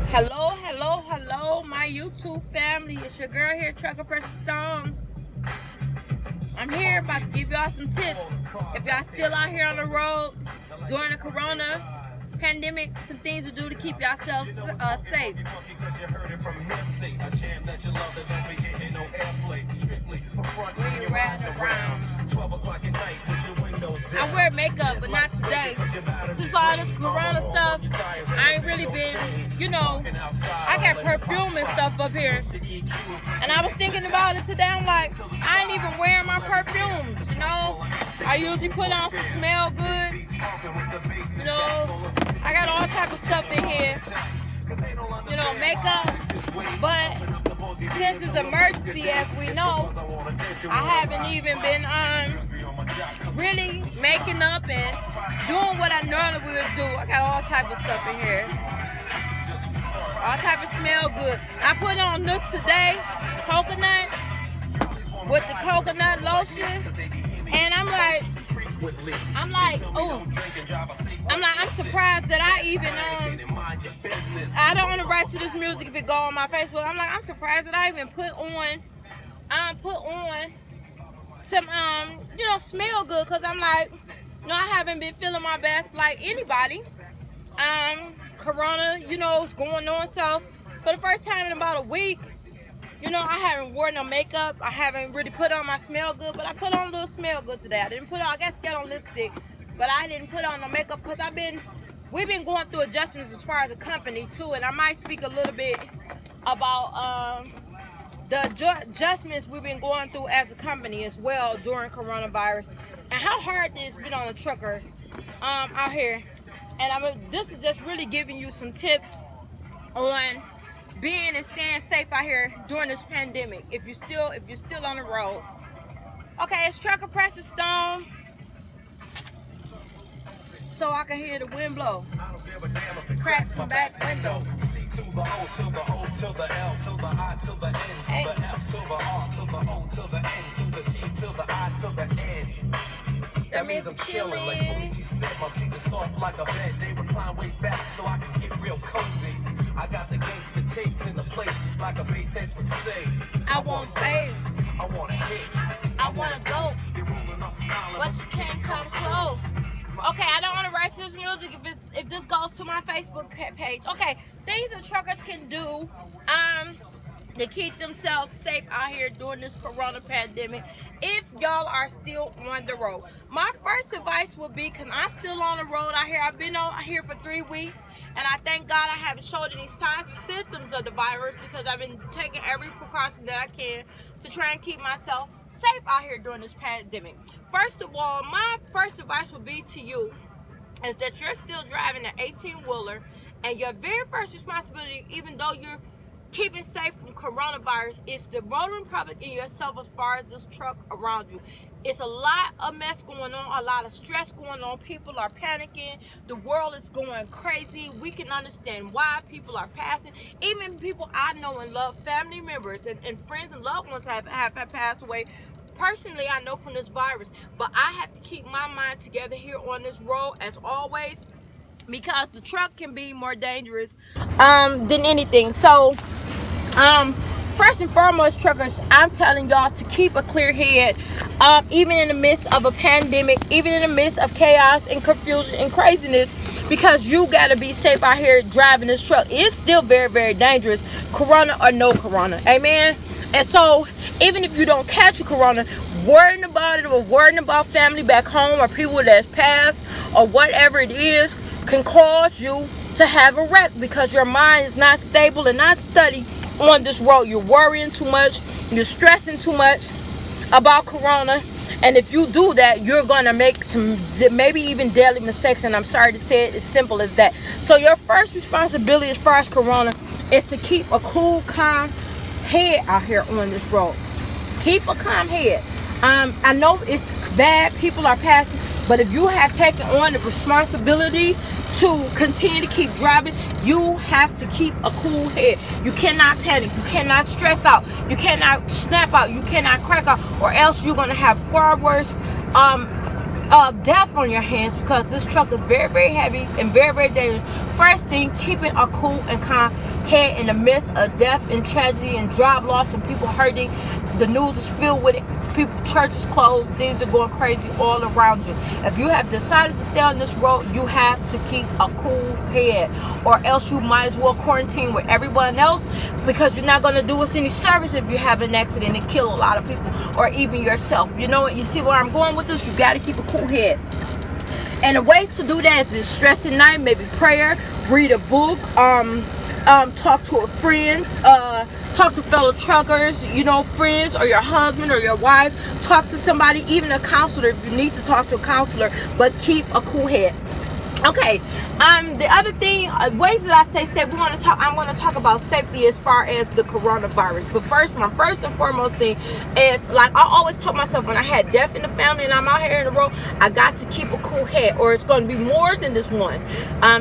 Hello, hello, hello, my YouTube family. It's your girl here, Trucker Precious Stone. I'm here about to give y'all some tips. If y'all still out here on the road during the corona pandemic, some things to do to keep yourselves safe. When you're riding around. I wear makeup, but not today. Since all this corona stuff, I ain't really been, I got perfume and stuff up here. And I was thinking about it today. I'm like, I ain't even wearing my perfumes, I usually put on some smell goods. I got all type of stuff in here. Makeup. But since it's emergency, as we know, I haven't even been really making up and doing what I normally would do. I got all type of stuff in here. All type of smell good. I put on this today, coconut, with the coconut lotion, and I'm surprised that I don't want to write to this music if it go on my Facebook. I'm surprised that I even put on some smell good, because I haven't been feeling my best like anybody. Corona, is going on. So for the first time in about a week, I haven't worn no makeup. I haven't really put on my smell good, but I put on a little smell good today. I guess get on lipstick, but I didn't put on no makeup because we've been going through adjustments as far as a company too, and I might speak a little bit about the adjustments we've been going through as a company as well during coronavirus, and how hard it has been on a trucker out here. And this is just really giving you some tips on being and staying safe out here during this pandemic. If you're still on the road. Okay, it's Trucker Precious Stone, so I can hear the wind blow. Cracks from back window. That means I'm chilling. I got the gangster tapes in the place like a bass head would say. I want bass. I want a hit. I want to go. But you can't come close. Okay, I don't want to write this music if this goes to my Facebook page. Okay, things that truckers can do to keep themselves safe out here during this corona pandemic if y'all are still on the road. My first advice would be, because I'm still on the road out here. I've been out here for 3 weeks, and I thank God I haven't showed any signs or symptoms of the virus, because I've been taking every precaution that I can to try and keep myself safe out here during this pandemic. First of all, my first advice would be to you is that you're still driving an 18-wheeler, and your very first responsibility, even though you're keeping safe from coronavirus, is the motoring public and yourself as far as this truck around you. It's a lot of mess going on, a lot of stress going on. People are panicking. The world is going crazy. We can understand why people are passing. Even people I know and love, family members and friends and loved ones have passed away. Personally, I know from this virus, but I have to keep my mind together here on this road as always, because the truck can be more dangerous than anything. So first and foremost, truckers, I'm telling y'all to keep a clear head, even in the midst of a pandemic, even in the midst of chaos and confusion and craziness, because you got to be safe out here driving this truck. It's still very, very dangerous, corona or no corona. Amen. And so even if you don't catch a corona, worrying about it or worrying about family back home or people that's passed or whatever it is can cause you to have a wreck, because your mind is not stable and not steady on this road. You're worrying too much, you're stressing too much about corona, and if you do that, you're gonna make some maybe even deadly mistakes, and I'm sorry to say it, as simple as that. So your first responsibility as far as corona is to keep a cool, calm head out here on this road. Keep a calm head. I know it's bad, people are passing, but if you have taken on the responsibility to continue to keep driving, you have to keep a cool head. You cannot panic, you cannot stress out, you cannot snap out, you cannot crack out, or else you're going to have far worse death on your hands, because this truck is very, very heavy and very, very dangerous. First thing, keeping a cool and calm head in the midst of death and tragedy and job loss and people hurting. The news is filled with it. People, churches closed, things are going crazy all around you. If you have decided to stay on this road, you have to keep a cool head, or else you might as well quarantine with everyone else, because you're not going to do us any service if you have an accident and kill a lot of people, or even yourself. You know what? You see where I'm going with this? You got to keep a cool head. And the ways to do that is stress at night, maybe prayer, read a book, talk to a friend, talk to fellow truckers, you know, friends, or your husband or your wife. Talk to somebody, even a counselor if you need to talk to a counselor, but keep a cool head. Okay, the other thing, ways that I say safe, I'm going to talk about safety as far as the coronavirus. But first, my first and foremost thing is, like I always told myself when I had death in the family and I'm out here in the road, I got to keep a cool head, or it's going to be more than this one.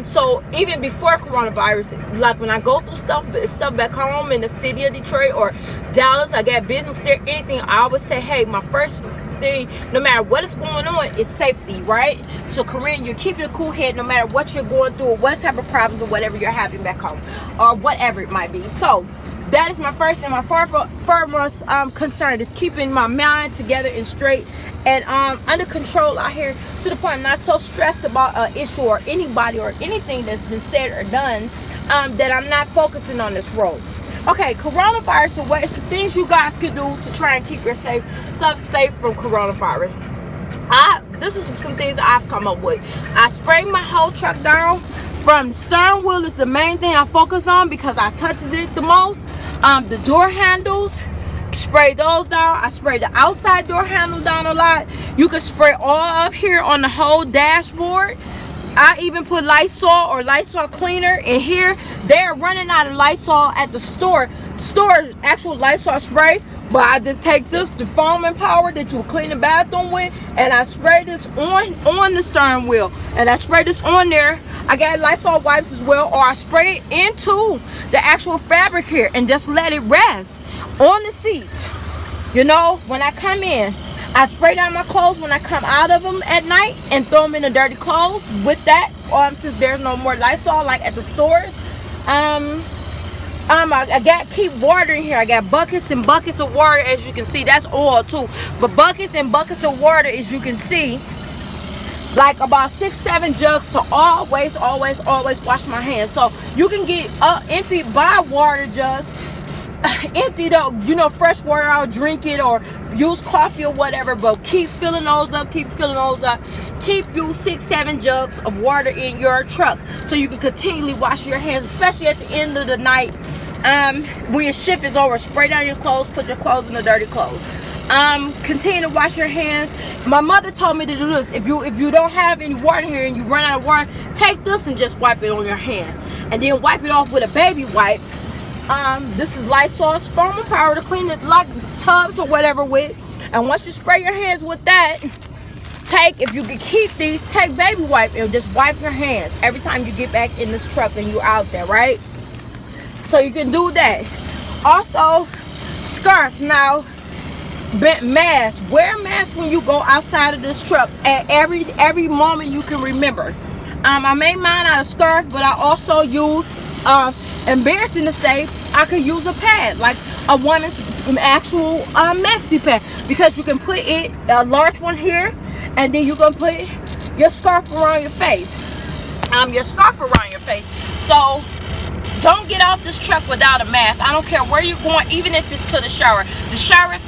So even before coronavirus, like when I go through stuff back home in the city of Detroit or Dallas, I got business there, anything, I always say, hey, my first thing, no matter what is going on, is safety, right? So Corinne, you're keeping a cool head no matter what you're going through, or what type of problems or whatever you're having back home, or whatever it might be. So that is my first and my foremost concern, is keeping my mind together and straight and under control out here, to the point I'm not so stressed about an issue or anybody or anything that's been said or done, that I'm not focusing on this road. Okay, coronavirus, and what things you guys could do to try and keep yourself safe from coronavirus. This is some things I've come up with. I spray my whole truck down. From the stern wheel is the main thing I focus on, because I touches it the most. The door handles, spray those down. I spray the outside door handle down a lot. You can spray all up here on the whole dashboard. I even put Lysol or Lysol cleaner in here. They're running out of Lysol at the store. Store's actual Lysol spray, but I just take this, the foam and power that you clean the bathroom with, and I spray this on the stern wheel, and I spray this on there. I got Lysol wipes as well, or I spray it into the actual fabric here and just let it rest on the seats. You know, when I come in, I spray down my clothes when I come out of them at night and throw them in the dirty clothes with that. Since there's no more Lysol like at the stores, I got keep water in here. I got buckets and buckets of water, as you can see. That's oil too, but buckets and buckets of water, as you can see, like about 6-7 jugs to always wash my hands. So you can get empty by water jugs, empty though, you know, fresh water out, drink it, or use coffee or whatever, but keep filling those up. Keep you 6-7 jugs of water in your truck, so you can continually wash your hands, especially at the end of the night. When your shift is over, spray down your clothes, put your clothes in the dirty clothes. Continue to wash your hands. My mother told me to do this. If you don't have any water here and you run out of water, take this and just wipe it on your hands, and then wipe it off with a baby wipe. This is Lysol's foam and power to clean it like tubs or whatever with. And once you spray your hands with that, if you can keep these, take baby wipe and just wipe your hands every time you get back in this truck and you're out there, right? So you can do that. Also, scarf. Now, mask. Wear a mask when you go outside of this truck at every moment you can remember. I made mine out of scarf, but I also use, embarrassing to say, I could use a pad, like a woman's actual maxi pad, because you can put it, a large one here, and then you can put your scarf around your face. So don't get out this truck without a mask. I don't care where you're going, even if it's to the shower. The shower is